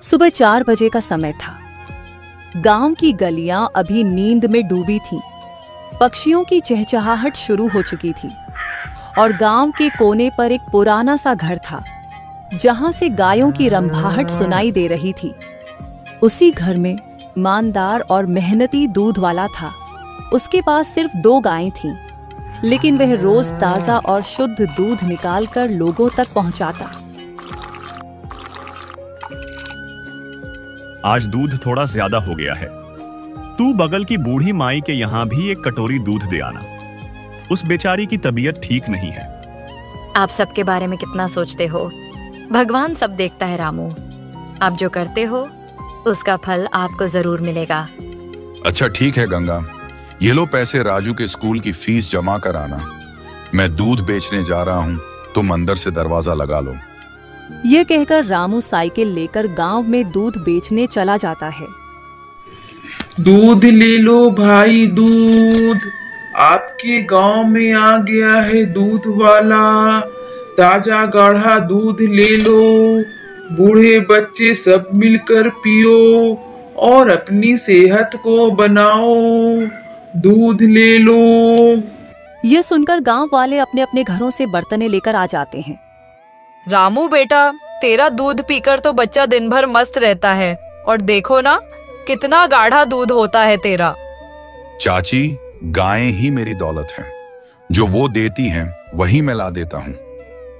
सुबह 4 बजे का समय था। गांव की गलियां अभी नींद में डूबी थीं। पक्षियों की चहचहाहट शुरू हो चुकी थी और गांव के कोने पर एक पुराना सा घर था जहां से गायों की रंभाहट सुनाई दे रही थी। उसी घर में ईमानदार और मेहनती दूध वाला था। उसके पास सिर्फ 2 गायें थीं, लेकिन वह रोज ताजा और शुद्ध दूध निकालकर लोगों तक पहुंचाता। आज दूध थोड़ा ज्यादा हो गया है। तू बगल की बूढ़ी माई के यहाँ भी एक कटोरी दूध दे आना। उस बेचारी की तबीयत ठीक नहीं है। आप सबके बारे में कितना सोचते हो। भगवान सब देखता है रामू। आप जो करते हो उसका फल आपको जरूर मिलेगा। अच्छा ठीक है गंगा, ये लो पैसे राजू के स्कूल की फीस जमा कराना। मैं दूध बेचने जा रहा हूँ, तुम अंदर से दरवाजा लगा लो। यह कहकर रामू साइकिल लेकर गांव में दूध बेचने चला जाता है। दूध ले लो भाई, दूध आपके गांव में आ गया है। दूध वाला ताजा गाढ़ा दूध ले लो। बूढ़े बच्चे सब मिलकर पियो और अपनी सेहत को बनाओ। दूध ले लो। यह सुनकर गांव वाले अपने अपने घरों से बर्तनें लेकर आ जाते हैं। रामू बेटा, तेरा दूध पीकर तो बच्चा दिन भर मस्त रहता है, और देखो ना कितना गाढ़ा दूध होता है तेरा। चाची, गायें ही मेरी दौलत हैं। जो वो देती हैं वही मैं ला देता हूँ।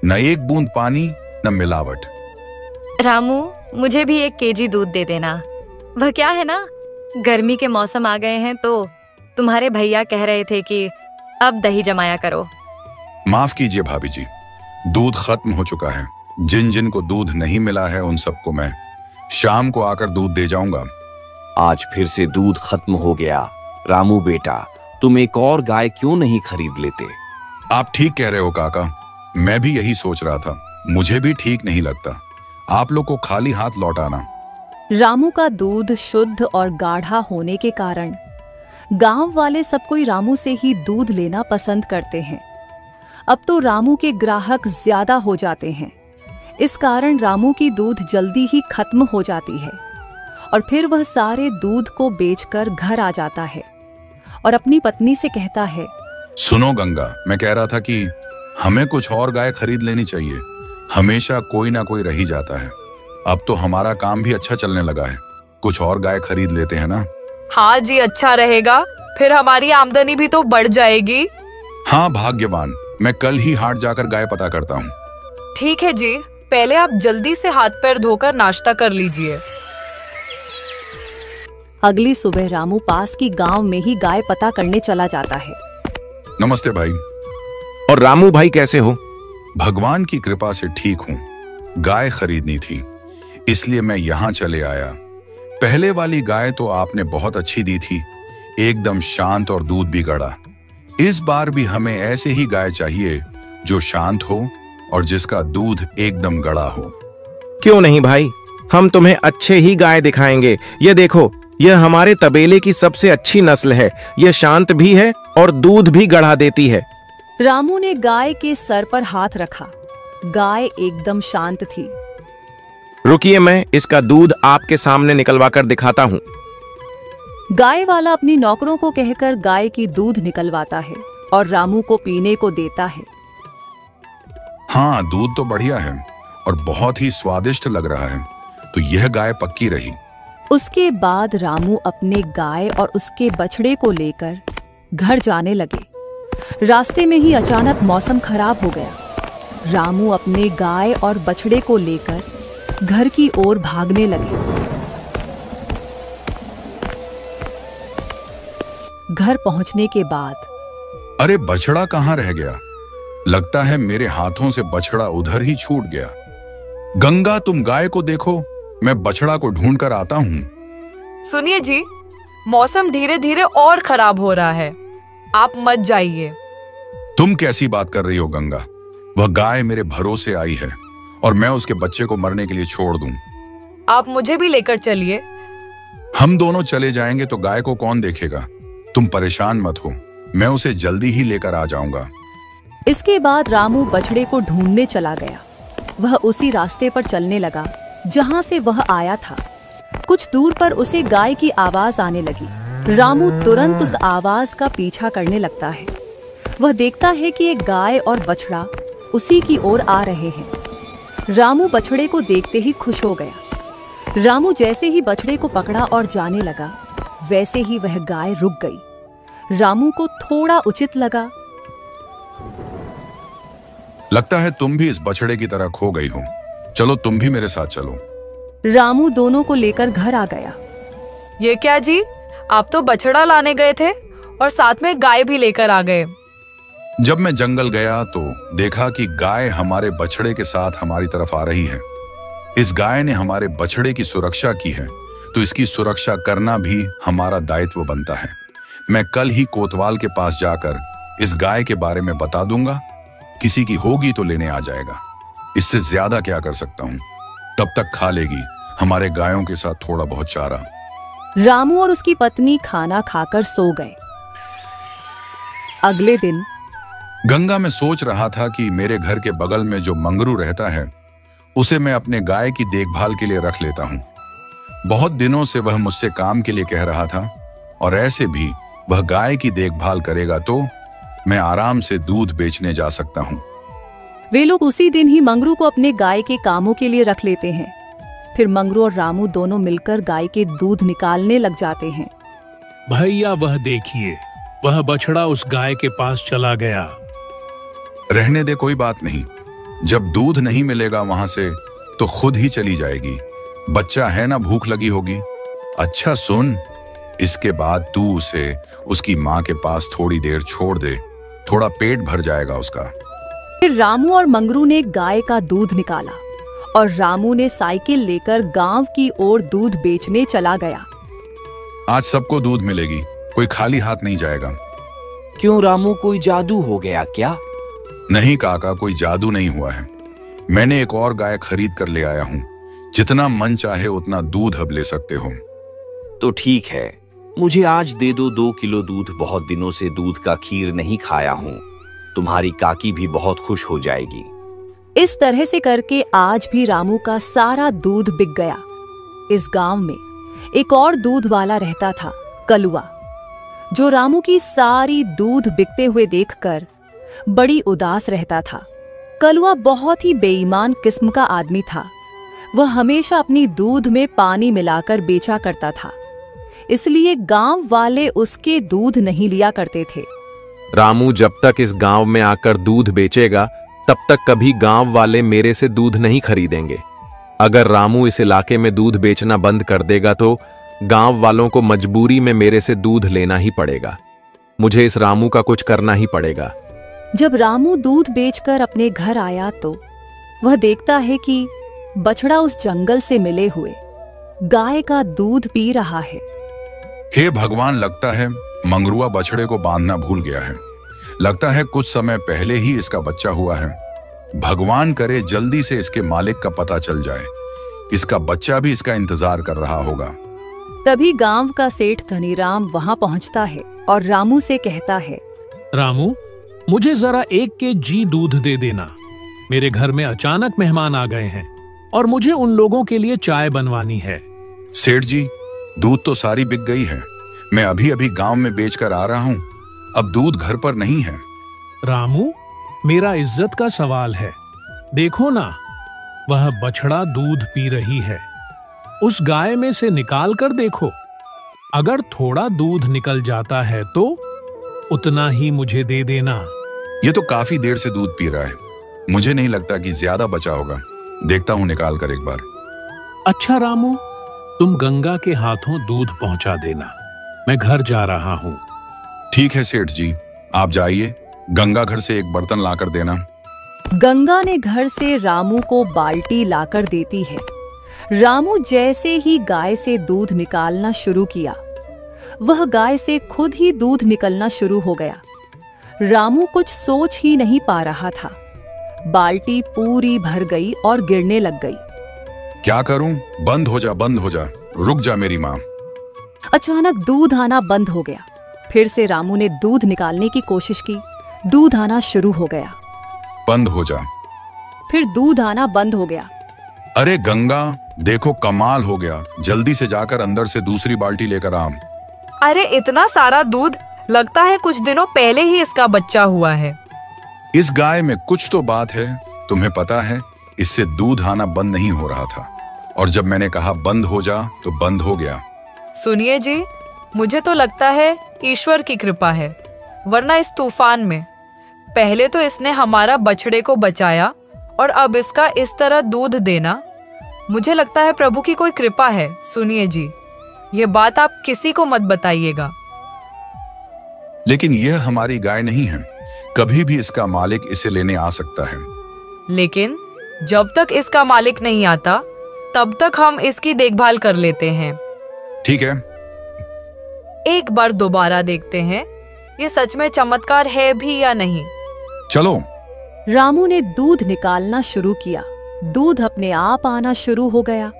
न एक बूंद पानी न मिलावट। रामू, मुझे भी 1 केजी दूध दे देना। वह क्या है ना, गर्मी के मौसम आ गए हैं तो तुम्हारे भैया कह रहे थे कि अब दही जमाया करो। माफ कीजिए भाभी जी, दूध खत्म हो चुका है। जिन जिन को दूध नहीं मिला है उन सबको मैं शाम को आकर दूध दे जाऊंगा। आज फिर से दूध खत्म हो गया। रामू बेटा, तुम एक और गाय क्यों नहीं खरीद लेते? आप ठीक कह रहे हो काका, मैं भी यही सोच रहा था। मुझे भी ठीक नहीं लगता आप लोग को खाली हाथ लौटाना। रामू का दूध शुद्ध और गाढ़ा होने के कारण गांव वाले सब कोई रामू से ही दूध लेना पसंद करते हैं। अब तो रामू के ग्राहक ज्यादा हो जाते हैं। इस कारण रामू की दूध जल्दी ही खत्म हो जाती है और फिर वह सारे दूध को बेचकर घर आ जाता है और अपनी पत्नी से कहता है, सुनो गंगा, मैं कह रहा था कि हमें कुछ और गाय खरीद लेनी चाहिए। हमेशा कोई ना कोई रह ही जाता है। अब तो हमारा काम भी अच्छा चलने लगा है। कुछ और गाय खरीद लेते हैं ना। हाँ जी, अच्छा रहेगा। फिर हमारी आमदनी भी तो बढ़ जाएगी। हाँ भाग्यवान, मैं कल ही हाट जाकर गाय पता करता हूँ। ठीक है जी, पहले आप जल्दी से हाथ पैर धोकर नाश्ता कर लीजिए। अगली सुबह रामू पास की गांव में ही गाय पता करने चला जाता है। नमस्ते भाई। और रामू भाई कैसे हो? भगवान की कृपा से ठीक हूँ। गाय खरीदनी थी इसलिए मैं यहाँ चले आया। पहले वाली गाय तो आपने बहुत अच्छी दी थी, एकदम शांत और दूध भी गड़ा। इस बार भी हमें ऐसे ही गाय चाहिए जो शांत हो और जिसका दूध एकदम गड़ा हो। क्यों नहीं भाई, हम तुम्हें अच्छे ही गाय दिखाएंगे। ये देखो, यह हमारे तबेले की सबसे अच्छी नस्ल है। यह शांत भी है और दूध भी गढ़ा देती है। रामू ने गाय के सर पर हाथ रखा। गाय एकदम शांत थी। रुकिए, मैं इसका दूध आपके सामने निकलवा कर दिखाता हूँ। गाय वाला अपनी नौकरों को कहकर गाय की दूध निकलवाता है और रामू को पीने को देता है। हाँ, दूध तो बढ़िया है और बहुत ही स्वादिष्ट लग रहा है, तो यह गाय पक्की रही। उसके बाद रामू अपने गाय और उसके बछड़े को लेकर घर जाने लगे। रास्ते में ही अचानक मौसम खराब हो गया। रामू अपने गाय और बछड़े को लेकर घर की ओर भागने लगे। घर पहुंचने के बाद, अरे बछड़ा कहाँ रह गया? लगता है मेरे हाथों से बछड़ा उधर ही छूट गया। गंगा, तुम गाय को देखो, मैं बछड़ा को ढूंढ कर आता हूँ। सुनिए जी, मौसम धीरे धीरे और खराब हो रहा है, आप मत जाइए। तुम कैसी बात कर रही हो गंगा? वह गाय मेरे भरोसे आई है और मैं उसके बच्चे को मरने के लिए छोड़ दूं? आप मुझे भी लेकर चलिए। हम दोनों चले जाएंगे तो गाय को कौन देखेगा? तुम परेशान मत हो, मैं उसे जल्दी ही लेकर आ जाऊंगा। इसके बाद रामू बछड़े को ढूंढने चला गया। वह उसी रास्ते पर चलने लगा जहां से वह आया था। कुछ दूर पर उसे गाय की आवाज आने लगी। रामू तुरंत उस आवाज का पीछा करने लगता है। वह देखता है कि एक गाय और बछड़ा उसी की ओर आ रहे हैं। रामू बछड़े को देखते ही खुश हो गया। रामू जैसे ही बछड़े को पकड़ा और जाने लगा, वैसे ही वह गाय रुक गई। रामू को थोड़ा उचित लगा। लगता है तुम भी इस बछड़े की तरह खो गई हो। चलो तुम भी मेरे साथ चलो। रामू दोनों को लेकर घर आ गया। ये क्या जी, आप तो बछड़ा लाने गए थे और साथ में गाय भी लेकर आ गए। जब मैं जंगल गया तो देखा कि गाय हमारे बछड़े के साथ हमारी तरफ आ रही है। इस गाय ने हमारे बछड़े की सुरक्षा की है, तो इसकी सुरक्षा करना भी हमारा दायित्व बनता है। मैं कल ही कोतवाल के पास जाकर इस गाय के बारे में बता दूंगा। किसी की होगी तो लेने आ जाएगा। इससे ज्यादा क्या कर सकता हूँ? तब तक खा लेगी हमारे गायों के साथ थोड़ा बहुत चारा। रामू और उसकी पत्नी खाना खाकर सो गए। अगले दिन गंगा में सोच रहा था कि मेरे घर के बगल में जो मंगरू रहता है उसे मैं अपने गाय की देखभाल के लिए रख लेता हूँ। बहुत दिनों से वह मुझसे काम के लिए कह रहा था, और ऐसे भी वह गाय की देखभाल करेगा तो मैं आराम से दूध बेचने जा सकता हूँ। वे लोग उसी दिन ही मंगरू को अपने गाय के कामों के लिए रख लेते हैं। फिर मंगरू और रामू दोनों मिलकर गाय के दूध निकालने लग जाते हैं। भैया वह देखिए, वह बछड़ा उस गाय के पास चला गया। रहने दे, कोई बात नहीं। जब दूध नहीं मिलेगा वहां से तो खुद ही चली जाएगी। बच्चा है ना, भूख लगी होगी। अच्छा सुन, इसके बाद तू उसे उसकी माँ के पास थोड़ी देर छोड़ दे, थोड़ा पेट भर जाएगा उसका। फिर रामू और मंगरू ने गाय का दूध निकाला और रामू ने साइकिल लेकर गांव की ओर दूध बेचने चला गया। आज सबको दूध मिलेगी, कोई खाली हाथ नहीं जाएगा। क्यों रामू, कोई जादू हो गया क्या? नहीं काका, कोई जादू नहीं हुआ है। मैंने एक और गाय खरीद कर ले आया हूँ। जितना मन चाहे उतना दूध अब ले सकते हो। तो ठीक है, मुझे आज दे दो 2 किलो दूध। बहुत दिनों से दूध का खीर नहीं खाया हूँ। तुम्हारी काकी भी बहुत खुश हो जाएगी। इस तरह से करके आज भी रामू का सारा दूध बिक गया। इस गांव में एक और दूध वाला रहता था, कलुआ, जो रामू की सारी दूध बिकते हुए देखकर बड़ी उदास रहता था। कलुआ बहुत ही बेईमान किस्म का आदमी था। वह हमेशा अपनी दूध में पानी मिलाकर बेचा करता था, इसलिए गांव वाले उसके दूध नहीं लिया करते थे। रामू जब तक इस गांव में आकर दूध बेचेगा तब तक कभी गांव वाले मेरे से दूध नहीं खरीदेंगे। अगर रामू इस इलाके में दूध बेचना बंद कर देगा तो गांव वालों को मजबूरी में मेरे से दूध लेना ही पड़ेगा। मुझे इस रामू का कुछ करना ही पड़ेगा। जब रामू दूध बेचकर अपने घर आया तो वह देखता है कि बछड़ा उस जंगल से मिले हुए गाय का दूध पी रहा है। हे भगवान, लगता है मंगरुआ बछड़े को बांधना भूल गया है। लगता है कुछ समय पहले ही इसका बच्चा हुआ है। भगवान करे जल्दी से इसके मालिक का पता चल जाए। इसका बच्चा भी इसका इंतजार कर रहा होगा। तभी गांव का सेठ धनीराम वहां पहुंचता है और रामू से कहता है, रामू, मुझे जरा 1 केजी दूध दे देना। मेरे घर में अचानक मेहमान आ गए हैं और मुझे उन लोगों के लिए चाय बनवानी है। सेठ जी, दूध तो सारी बिक गई है। मैं अभी अभी गांव में बेचकर आ रहा हूँ। अब दूध घर पर नहीं है। रामू, मेरा इज्जत का सवाल है। देखो ना, वह बछड़ा दूध पी रही है। उस गाय में से निकाल कर देखो। अगर थोड़ा दूध निकल जाता है तो उतना ही मुझे दे देना। ये तो काफी देर से दूध पी रहा है। मुझे नहीं लगता कि ज्यादा बचा होगा। देखता हूँ निकाल कर एक बार। अच्छा रामू, तुम गंगा के हाथों दूध पहुंचा देना। मैं घर जा रहा हूँ। ठीक है सेठ जी, आप जाइए। गंगा घर से एक बर्तन लाकर देना। गंगा ने घर से रामू को बाल्टी लाकर देती है। रामू जैसे ही गाय से दूध निकालना शुरू किया, वह गाय से खुद ही दूध निकलना शुरू हो गया। रामू कुछ सोच ही नहीं पा रहा था। बाल्टी पूरी भर गई और गिरने लग गई। क्या करूं? बंद हो जा, बंद हो जा, रुक जा मेरी माँ। अचानक दूध आना बंद हो गया। फिर से रामू ने दूध निकालने की कोशिश की। दूध आना शुरू हो गया। बंद हो जा। फिर दूध आना बंद हो गया। अरे गंगा, देखो कमाल हो गया, जल्दी से जाकर अंदर से दूसरी बाल्टी लेकर आ। अरे इतना सारा दूध, लगता है कुछ दिनों पहले ही इसका बच्चा हुआ है। इस गाय में कुछ तो बात है। तुम्हें पता है, इससे दूध आना बंद नहीं हो रहा था, और जब मैंने कहा बंद हो जा तो बंद हो गया। सुनिए जी, मुझे तो लगता है ईश्वर की कृपा है, वरना इस तूफान में पहले तो इसने हमारा बछड़े को बचाया और अब इसका इस तरह दूध देना, मुझे लगता है प्रभु की कोई कृपा है। सुनिए जी, ये बात आप किसी को मत बताइएगा। लेकिन यह हमारी गाय नहीं है, कभी भी इसका मालिक इसे लेने आ सकता है। लेकिन जब तक इसका मालिक नहीं आता तब तक हम इसकी देखभाल कर लेते हैं। ठीक है, एक बार दोबारा देखते हैं ये सच में चमत्कार है भी या नहीं। चलो। रामू ने दूध निकालना शुरू किया। दूध अपने आप आना शुरू हो गया।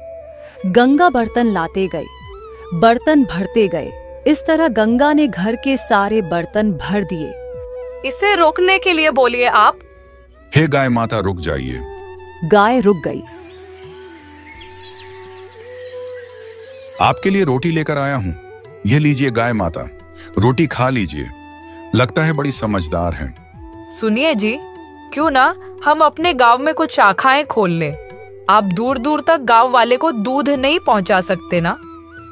गंगा बर्तन लाते गए, बर्तन भरते गए। इस तरह गंगा ने घर के सारे बर्तन भर दिए। इसे रोकने के लिए बोलिए आप। हे गाय माता, रुक जाइए। गाय रुक गई। आपके लिए रोटी लेकर आया हूं, यह लीजिए गाय माता, रोटी खा लीजिए। लगता है बड़ी समझदार हैं। सुनिए जी, क्यों ना हम अपने गांव में कुछ शाखाएं खोल ले। आप दूर दूर तक गांव वाले को दूध नहीं पहुंचा सकते ना,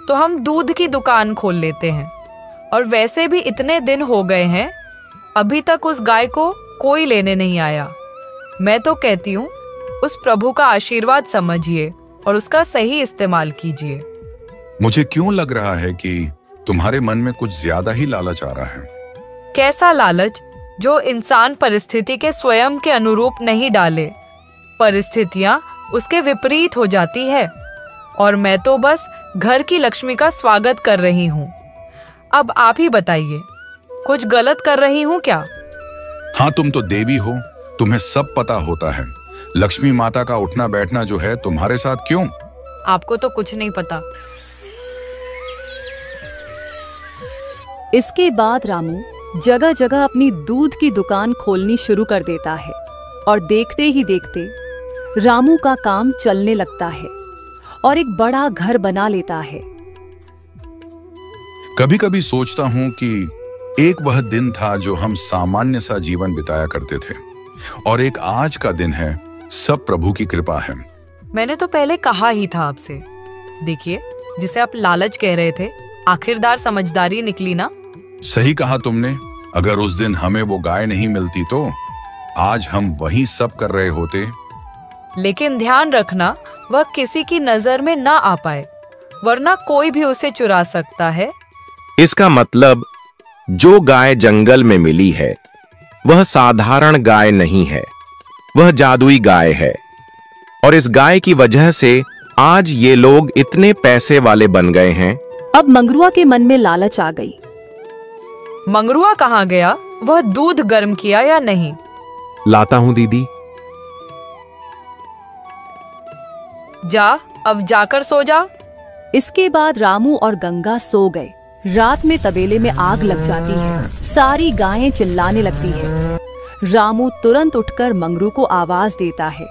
तो हम दूध की दुकान खोल लेते हैं। और वैसे भी इतने दिन हो गए हैं, अभी तक उस गाय को कोई लेने नहीं आया। मैं तो कहती हूँ उस प्रभु का आशीर्वाद समझिए और उसका सही इस्तेमाल कीजिए। मुझे क्यों लग रहा है कि तुम्हारे मन में कुछ ज्यादा ही लालच आ रहा है। कैसा लालच? जो इंसान परिस्थिति के स्वयं के अनुरूप नहीं डाले, परिस्थितियां उसके विपरीत हो जाती है। और मैं तो बस घर की लक्ष्मी का स्वागत कर रही हूँ। अब आप ही बताइए, कुछ गलत कर रही हूँ क्या? हाँ, तुम तो देवी हो, तुम्हें सब पता होता है। लक्ष्मी माता का उठना बैठना जो है तुम्हारे साथ क्यों? आपको तो कुछ नहीं पता। इसके बाद रामू जगह जगह अपनी दूध की दुकान खोलनी शुरू कर देता है और देखते ही देखते रामू का काम चलने लगता है और एक बड़ा घर बना लेता है। कभी कभी सोचता हूं कि एक वह दिन था जो हम सामान्य सा जीवन बिताया करते थे, और एक आज का दिन है, सब प्रभु की कृपा है। मैंने तो पहले कहा ही था आपसे। देखिए, जिसे आप लालच कह रहे थे, आखिरदार समझदारी निकली ना। सही कहा तुमने। अगर उस दिन हमें वो गाय नहीं मिलती तो आज हम वही सब कर रहे होते। लेकिन ध्यान रखना, वह किसी की नजर में ना आ पाए, वरना कोई भी उसे चुरा सकता है। इसका मतलब जो गाय जंगल में मिली है वह साधारण गाय नहीं है, वह जादुई गाय है। और इस गाय की वजह से आज ये लोग इतने पैसे वाले बन गए हैं। अब मंगरुआ के मन में लालच आ गई। मंगरुआ कहाँ गया? वह दूध गर्म किया या नहीं? लाता हूं दीदी। जा, अब जाकर सो जा। इसके बाद रामू और गंगा सो गए। रात में तबेले में आग लग जाती है। सारी गायें चिल्लाने लगती है। रामू तुरंत उठकर मंगरू को आवाज देता है।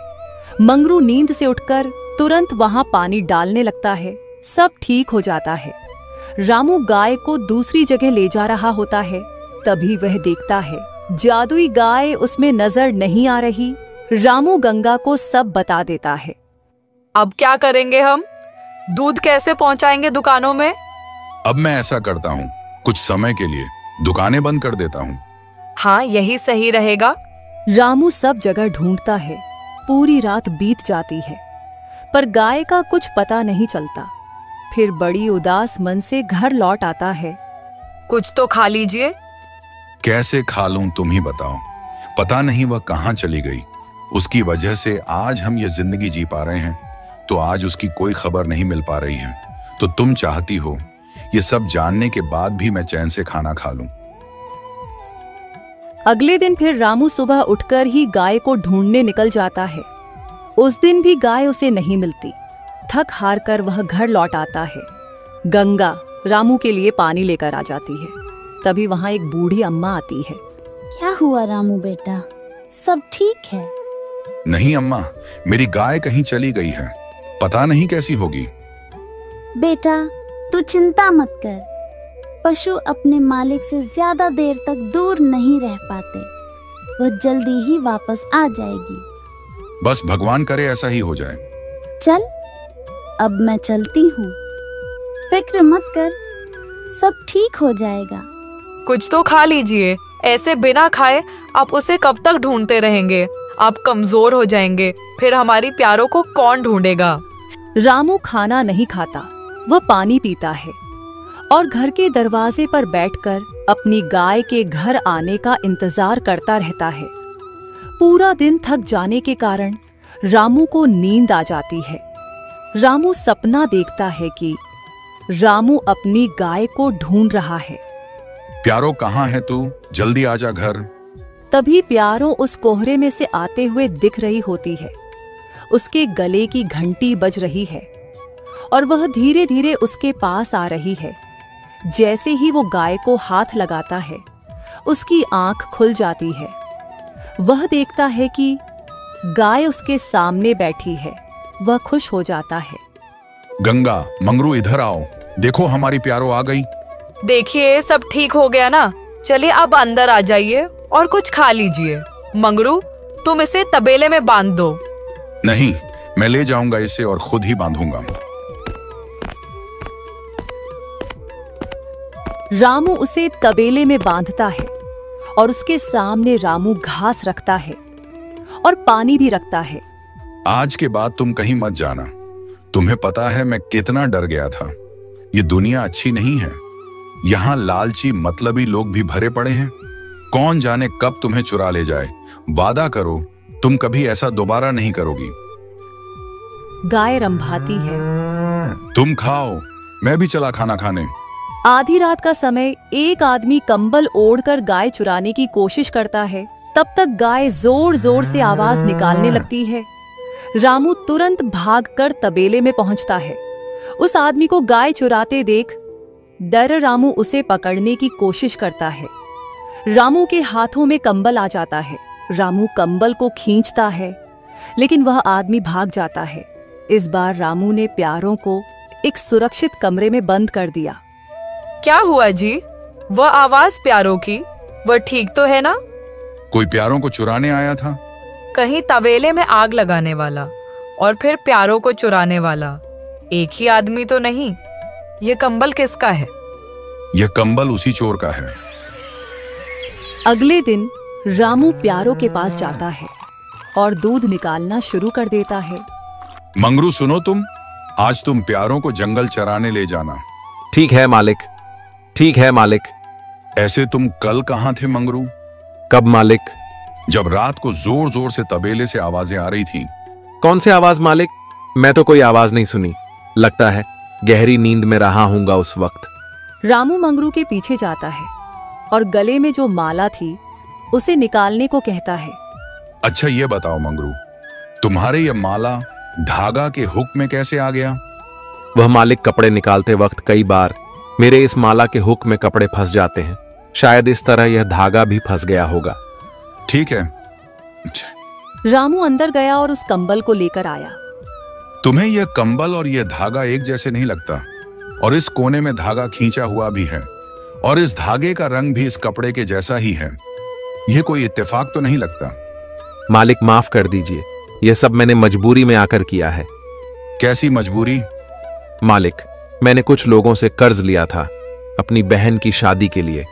मंगरू नींद से उठकर तुरंत वहां पानी डालने लगता है। सब ठीक हो जाता है। रामू गाय को दूसरी जगह ले जा रहा होता है, तभी वह देखता है जादुई गाय उसमें नजर नहीं आ रही। रामू गंगा को सब बता देता है। अब क्या करेंगे हम? दूध कैसे पहुंचाएंगे दुकानों में? अब मैं ऐसा करता हूँ, कुछ समय के लिए दुकानें बंद कर देता हूँ। हाँ, यही सही रहेगा। रामू सब जगह ढूंढता है। पूरी रात बीत जाती है, पर गाय का कुछ पता नहीं चलता। फिर बड़ी उदास मन से घर लौट आता है। कुछ तो खा लीजिए। कैसे खा लूं, तुम ही बताओ। पता नहीं वह कहां चली गई। उसकी वजह से आज हम ये जिंदगी जी पा रहे हैं, तो आज उसकी कोई खबर नहीं मिल पा रही है। तो तुम चाहती हो ये सब जानने के बाद भी मैं चैन से खाना खा लूं। अगले दिन फिर रामू सुबह उठकर ही गाय को ढूंढने निकल जाता है। उस दिन भी गाय उसे नहीं मिलती। थक हार कर वह घर लौट आता है। गंगा रामू के लिए पानी लेकर आ जाती है। तभी वहां एक बूढ़ी अम्मा आती है। क्या हुआ रामू बेटा, सब ठीक है? नहीं अम्मा, मेरी गाय कहीं चली गई है। पता नहीं कैसी होगी। बेटा तू चिंता मत कर, पशु अपने मालिक से ज्यादा देर तक दूर नहीं रह पाते, वह जल्दी ही वापस आ जाएगी। बस भगवान करे ऐसा ही हो जाए। चल अब मैं चलती हूँ, फिक्र मत कर, सब ठीक हो जाएगा। कुछ तो खा लीजिए, ऐसे बिना खाए आप उसे कब तक ढूंढते रहेंगे? आप कमजोर हो जाएंगे, फिर हमारी प्यारों को कौन ढूंढेगा? रामू खाना नहीं खाता, वह पानी पीता है और घर के दरवाजे पर बैठकर अपनी गाय के घर आने का इंतजार करता रहता है। पूरा दिन थक जाने के कारण रामू को नींद आ जाती है। रामू सपना देखता है कि रामू अपनी गाय को ढूंढ रहा है। प्यारो कहाँ है तू? जल्दी आजा घर। तभी प्यारो उस कोहरे में से आते हुए दिख रही होती है। उसके गले की घंटी बज रही है और वह धीरे धीरे उसके पास आ रही है। जैसे ही वो गाय को हाथ लगाता है, उसकी आंख खुल जाती है। वह देखता है कि गाय उसके सामने बैठी है। वह खुश हो जाता है। गंगा, मंगरू इधर आओ, देखो हमारी प्यारो आ गई। देखिए सब ठीक हो गया ना? चलिए अब अंदर आ जाइए और कुछ खा लीजिए। मंगरू तुम इसे तबेले में बांध दो। नहीं, मैं ले जाऊंगा इसे और खुद ही बांधूंगा। रामू उसे तबेले में बांधता है और उसके सामने रामू घास रखता है और पानी भी रखता है। आज के बाद तुम कहीं मत जाना। तुम्हें पता है मैं कितना डर गया था। ये दुनिया अच्छी नहीं है। यहाँ लालची मतलबी लोग भी भरे पड़े हैं। कौन जाने कब तुम्हें चुरा ले जाए। वादा करो तुम कभी ऐसा दोबारा नहीं करोगी। गाय रंभाती है। तुम खाओ, मैं भी चला खाना खाने। आधी रात का समय एक आदमी कंबल ओढ़कर गाय चुराने की कोशिश करता है। तब तक गाय जोर जोर से आवाज निकालने लगती है। रामू तुरंत भागकर तबेले में पहुंचता है। उस आदमी को गाय चुराते देख डर रामू उसे पकड़ने की कोशिश करता है। रामू के हाथों में कंबल आ जाता है। रामू कंबल को खींचता है, लेकिन वह आदमी भाग जाता है। इस बार रामू ने प्यारों को एक सुरक्षित कमरे में बंद कर दिया। क्या हुआ जी? वह आवाज प्यारों की, वह ठीक तो है ना? कोई प्यारों को चुराने आया था? कहीं तबेले में आग लगाने वाला और फिर प्यारों को चुराने वाला एक ही आदमी तो नहीं? ये कंबल किसका है? यह कंबल उसी चोर का है। अगले दिन रामू प्यारों के पास जाता है और दूध निकालना शुरू कर देता है। मंगरू सुनो, आज तुम प्यारों को जंगल चराने ले जाना। ठीक है मालिक, ठीक है मालिक। ऐसे तुम कल कहाँ थे मंगरू? कब मालिक? जब रात को जोर जोर से तबेले से आवाजें आ रही थीं। कौन से आवाज मालिक? मैं तो कोई आवाज नहीं सुनी। लगता है गहरी नींद में रहा हूंगा उस वक्त। रामू मंगरू के पीछे जाता है और गले में जो माला थी उसे निकालने को कहता है। अच्छा ये बताओ मंगरू, तुम्हारे ये माला धागा के हुक में कैसे आ गया? वह मालिक कपड़े निकालते वक्त कई बार मेरे इस माला के हुक में कपड़े फंस जाते हैं। शायद इस तरह यह धागा भी फंस गया होगा। ठीक है। रामू अंदर गया और उस कंबल को लेकर आया। तुम्हें यह कंबल और यह धागा एक जैसे नहीं लगता, और इस कोने में धागा खींचा हुआ भी है, और इस धागे का रंग भी इस कपड़े के जैसा ही है। यह कोई इत्तेफाक तो नहीं लगता। मालिक माफ कर दीजिए, यह सब मैंने मजबूरी में आकर किया है। कैसी मजबूरी? मालिक, मैंने कुछ लोगों से कर्ज लिया था अपनी बहन की शादी के लिए,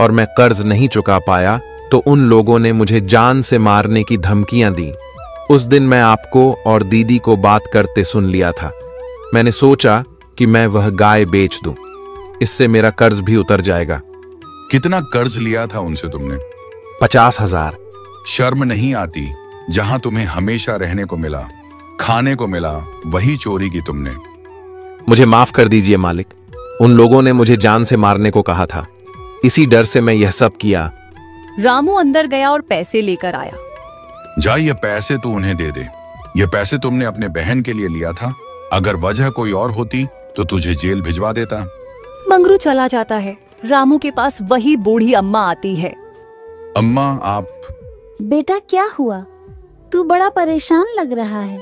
और मैं कर्ज नहीं चुका पाया तो उन लोगों ने मुझे जान से मारने की धमकियां दी। उस दिन मैं आपको और दीदी को बात करते सुन लिया था। मैंने सोचा कि मैं वह गाय बेच दूं, इससे मेरा कर्ज भी उतर जाएगा। कितना कर्ज लिया था उनसे तुमने? 50,000। शर्म नहीं आती? जहां तुम्हें हमेशा रहने को मिला, खाने को मिला, वही चोरी की तुमने। मुझे माफ कर दीजिए मालिक, उन लोगों ने मुझे जान से मारने को कहा था, इसी डर से मैं यह सब किया। रामू अंदर गया और पैसे लेकर आया। जा, ये पैसे तू उन्हें दे दे। ये पैसे तुमने अपने बहन के लिए लिया था। अगर वजह कोई और होती तो तुझे जेल भिजवा देता। मंगरू चला जाता है। रामू के पास वही बूढ़ी अम्मा आती है। अम्मा आप? बेटा क्या हुआ? तू बड़ा परेशान लग रहा है।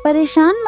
परेशान